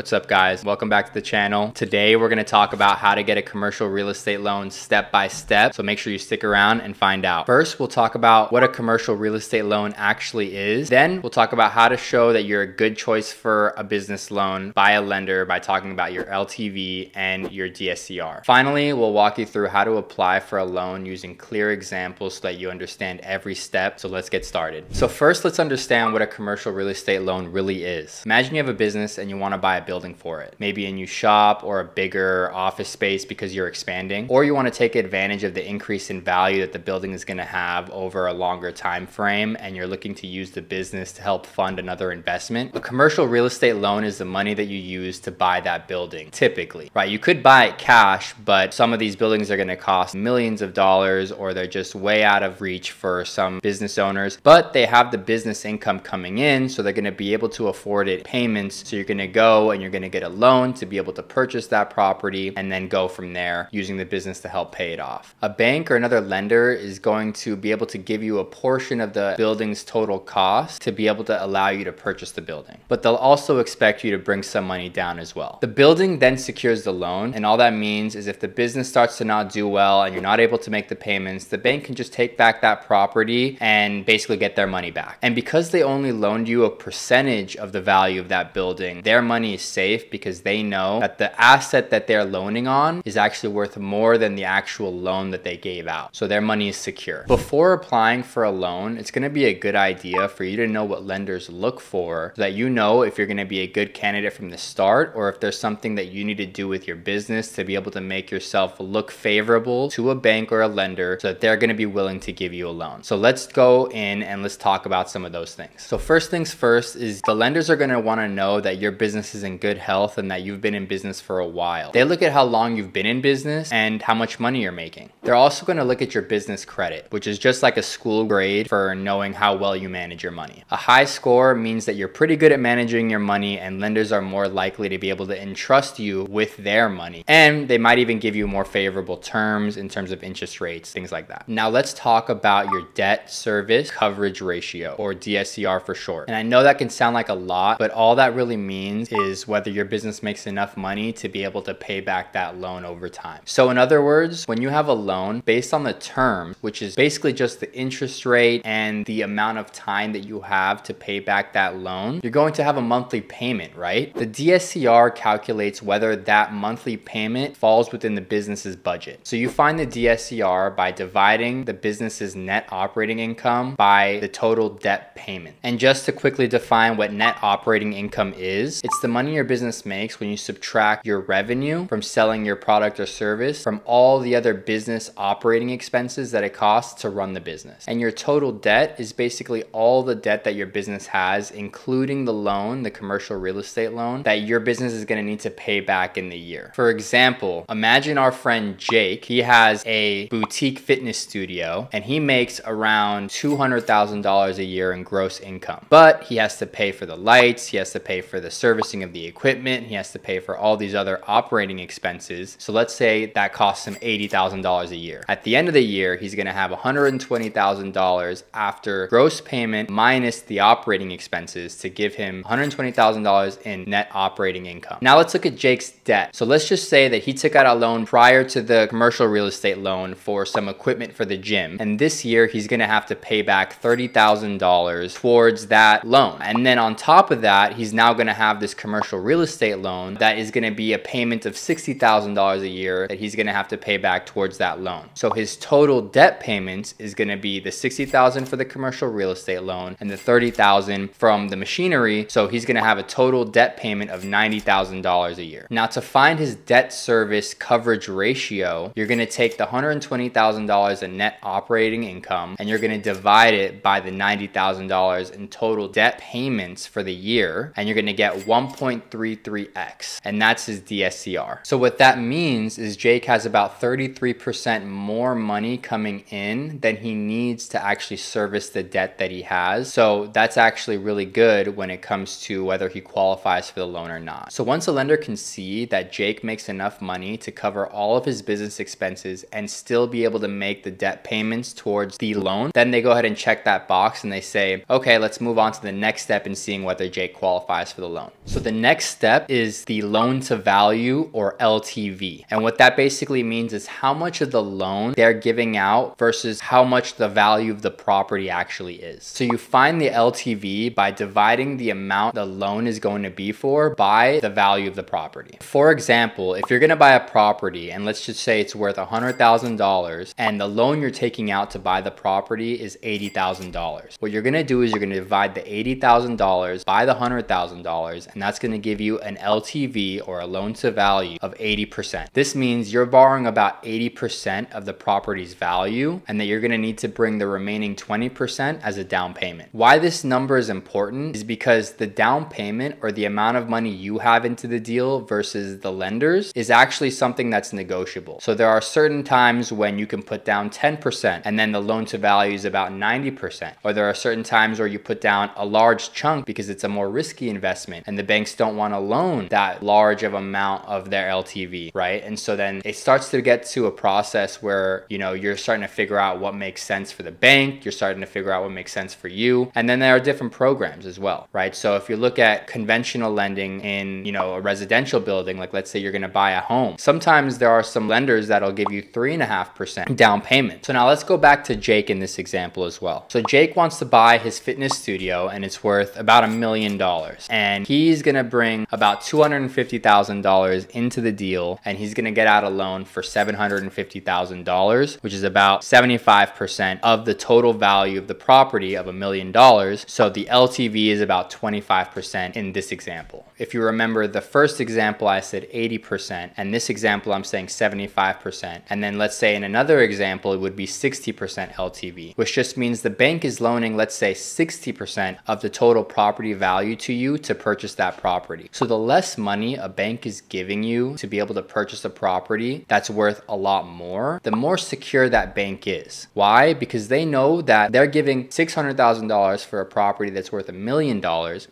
What's up guys? Welcome back to the channel. Today we're going to talk about how to get a commercial real estate loan step by step. So make sure you stick around and find out. First, we'll talk about what a commercial real estate loan actually is. Then we'll talk about how to show that you're a good choice for a business loan by a lender by talking about your LTV and your DSCR. Finally, we'll walk you through how to apply for a loan using clear examples so that you understand every step. So let's get started. So first, let's understand what a commercial real estate loan really is. Imagine you have a business and you want to buy a building for it. Maybe a new shop or a bigger office space because you're expanding, or you want to take advantage of the increase in value that the building is going to have over a longer time frame and you're looking to use the business to help fund another investment. A commercial real estate loan is the money that you use to buy that building, typically, right? You could buy it cash, but some of these buildings are going to cost millions of dollars or they're just way out of reach for some business owners, but they have the business income coming in, so they're going to be able to afford it payments. So you're going to go and you're going to get a loan to be able to purchase that property and then go from there using the business to help pay it off. A bank or another lender is going to be able to give you a portion of the building's total cost to be able to allow you to purchase the building, but they'll also expect you to bring some money down as well. The building then secures the loan, and all that means is if the business starts to not do well and you're not able to make the payments, the bank can just take back that property and basically get their money back. And because they only loaned you a percentage of the value of that building, their money is safe because they know that the asset that they're loaning on is actually worth more than the actual loan that they gave out. So their money is secure. Before applying for a loan, it's going to be a good idea for you to know what lenders look for so that you know if you're going to be a good candidate from the start or if there's something that you need to do with your business to be able to make yourself look favorable to a bank or a lender so that they're going to be willing to give you a loan. So let's go in and let's talk about some of those things. So first things first is the lenders are going to want to know that your business is in good health and that you've been in business for a while. They look at how long you've been in business and how much money you're making. They're also going to look at your business credit, which is just like a school grade for knowing how well you manage your money. A high score means that you're pretty good at managing your money and lenders are more likely to be able to entrust you with their money. And they might even give you more favorable terms in terms of interest rates, things like that. Now let's talk about your debt service coverage ratio, or DSCR for short. And I know that can sound like a lot, but all that really means is whether your business makes enough money to be able to pay back that loan over time. So in other words, when you have a loan based on the term, which is basically just the interest rate and the amount of time that you have to pay back that loan, you're going to have a monthly payment, right? The DSCR calculates whether that monthly payment falls within the business's budget. So you find the DSCR by dividing the business's net operating income by the total debt payment. And just to quickly define what net operating income is, it's the money your business makes when you subtract your revenue from selling your product or service from all the other business operating expenses that it costs to run the business. And your total debt is basically all the debt that your business has, including the loan, the commercial real estate loan, that your business is going to need to pay back in the year. For example, imagine our friend Jake. He has a boutique fitness studio and he makes around $200,000 a year in gross income, but he has to pay for the lights, he has to pay for the servicing of the equipment, he has to pay for all these other operating expenses. So let's say that costs him $80,000 a year. At the end of the year, he's going to have $120,000 after gross payment minus the operating expenses to give him $120,000 in net operating income. Now let's look at Jake's debt. So let's just say that he took out a loan prior to the commercial real estate loan for some equipment for the gym. And this year he's going to have to pay back $30,000 towards that loan. And then on top of that, he's now going to have this commercial real estate loan that is going to be a payment of $60,000 a year that he's going to have to pay back towards that loan. So his total debt payments is going to be the $60,000 for the commercial real estate loan and the $30,000 from the machinery. So he's going to have a total debt payment of $90,000 a year. Now to find his debt service coverage ratio, you're going to take the $120,000 in net operating income and you're going to divide it by the $90,000 in total debt payments for the year, and you're going to get 1.33x, and that's his DSCR. So what that means is Jake has about 33% more money coming in than he needs to actually service the debt that he has. So that's actually really good when it comes to whether he qualifies for the loan or not. So once a lender can see that Jake makes enough money to cover all of his business expenses and still be able to make the debt payments towards the loan, then they go ahead and check that box and they say, okay, let's move on to the next step in seeing whether Jake qualifies for the loan. So the next step is the loan to value, or LTV. And what that basically means is how much of the loan they're giving out versus how much the value of the property actually is. So you find the LTV by dividing the amount the loan is going to be for by the value of the property. For example, if you're going to buy a property and let's just say it's worth $100,000 and the loan you're taking out to buy the property is $80,000. What you're going to do is you're going to divide the $80,000 by the $100,000, and that's going to give you an LTV, or a loan to value, of 80%. This means you're borrowing about 80% of the property's value, and that you're going to need to bring the remaining 20% as a down payment. Why this number is important is because the down payment, or the amount of money you have into the deal versus the lenders, is actually something that's negotiable. So there are certain times when you can put down 10% and then the loan to value is about 90%. Or there are certain times where you put down a large chunk because it's a more risky investment and the banks don't want to loan that large of amount of their LTV, right? And so then it starts to get to a process where, you know, you're starting to figure out what makes sense for the bank, you're starting to figure out what makes sense for you. And then there are different programs as well, right? So if you look at conventional lending in, you know, a residential building, like let's say you're going to buy a home, sometimes there are some lenders that'll give you 3.5% down payment. So now let's go back to Jake in this example as well. So Jake wants to buy his fitness studio and it's worth about $1 million. And he's going to bring about $250,000 into the deal, and he's going to get out a loan for $750,000, which is about 75% of the total value of the property of $1 million. So the LTV is about 25% in this example. If you remember the first example, I said 80%, and this example I'm saying 75%. And then let's say in another example, it would be 60% LTV, which just means the bank is loaning, let's say 60% of the total property value to you to purchase that property. So the less money a bank is giving you to be able to purchase a property that's worth a lot more, the more secure that bank is. Why? Because they know that they're giving $600,000 for a property that's worth $1 million.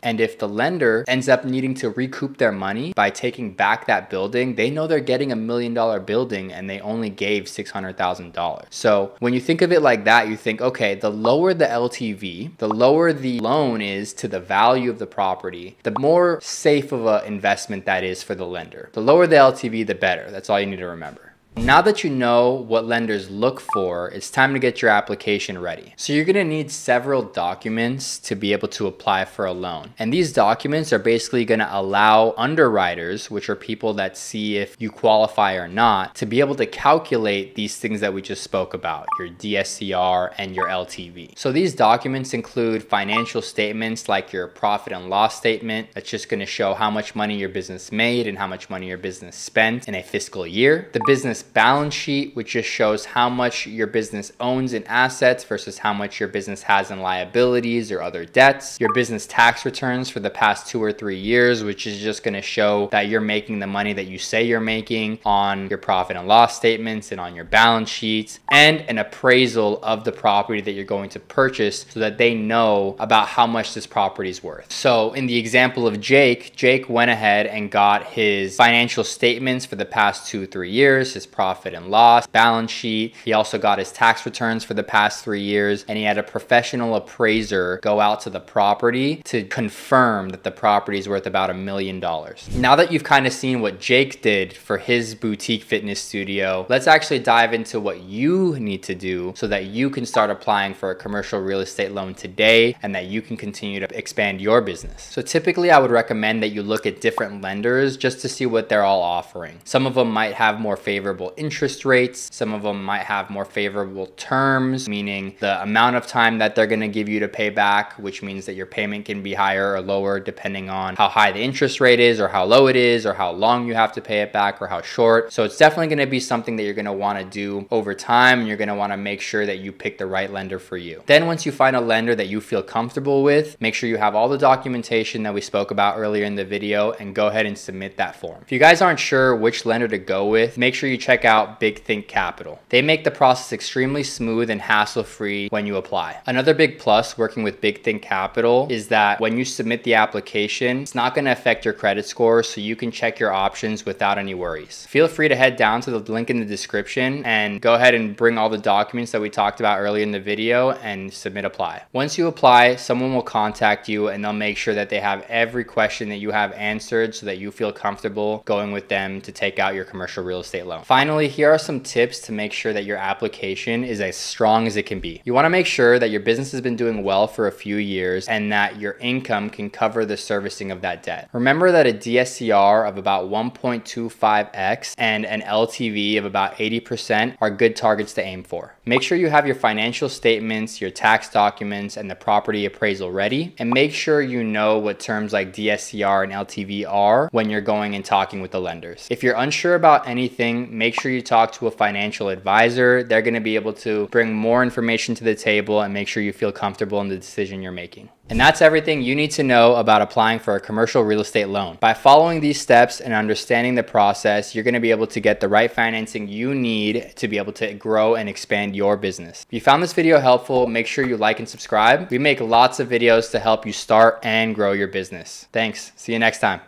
And if the lender ends up needing to recoup their money by taking back that building, they know they're getting $1 million building and they only gave $600,000. So when you think of it like that, you think, okay, the lower the LTV, the lower the loan is to the value of the property, the more safe of an investment that is for the lender. The lower the LTV, the better. That's all you need to remember. Now that you know what lenders look for, it's time to get your application ready. So you're going to need several documents to be able to apply for a loan. And these documents are basically going to allow underwriters, which are people that see if you qualify or not, to be able to calculate these things that we just spoke about, your DSCR and your LTV. So these documents include financial statements like your profit and loss statement. That's just going to show how much money your business made and how much money your business spent in a fiscal year. The business balance sheet, which just shows how much your business owns in assets versus how much your business has in liabilities or other debts. Your business tax returns for the past 2 or 3 years, which is just going to show that you're making the money that you say you're making on your profit and loss statements and on your balance sheets, and an appraisal of the property that you're going to purchase so that they know about how much this property is worth. So in the example of Jake went ahead and got his financial statements for the past 2-3 years, his profit and loss, balance sheet. He also got his tax returns for the past 3 years, and he had a professional appraiser go out to the property to confirm that the property is worth about $1 million. Now that you've kind of seen what Jake did for his boutique fitness studio, let's actually dive into what you need to do so that you can start applying for a commercial real estate loan today and that you can continue to expand your business. So typically I would recommend that you look at different lenders just to see what they're all offering. Some of them might have more favorable interest rates. Some of them might have more favorable terms, meaning the amount of time that they're going to give you to pay back, which means that your payment can be higher or lower depending on how high the interest rate is or how low it is or how long you have to pay it back or how short. So it's definitely going to be something that you're going to want to do over time, and you're going to want to make sure that you pick the right lender for you. Then once you find a lender that you feel comfortable with, make sure you have all the documentation that we spoke about earlier in the video and go ahead and submit that form. If you guys aren't sure which lender to go with, make sure you check check out Big Think Capital. They make the process extremely smooth and hassle-free when you apply. Another big plus working with Big Think Capital is that when you submit the application, it's not going to affect your credit score, so you can check your options without any worries. Feel free to head down to the link in the description and go ahead and bring all the documents that we talked about earlier in the video and submit apply. Once you apply, someone will contact you and they'll make sure that they have every question that you have answered so that you feel comfortable going with them to take out your commercial real estate loan. Finally, here are some tips to make sure that your application is as strong as it can be. You want to make sure that your business has been doing well for a few years and that your income can cover the servicing of that debt. Remember that a DSCR of about 1.25x and an LTV of about 80% are good targets to aim for. Make sure you have your financial statements, your tax documents, and the property appraisal ready, and make sure you know what terms like DSCR and LTV are when you're going and talking with the lenders. If you're unsure about anything, make sure you talk to a financial advisor. They're going to be able to bring more information to the table and make sure you feel comfortable in the decision you're making. And that's everything you need to know about applying for a commercial real estate loan. By following these steps and understanding the process, you're going to be able to get the right financing you need to be able to grow and expand your business. If you found this video helpful, make sure you like and subscribe. We make lots of videos to help you start and grow your business. Thanks. See you next time.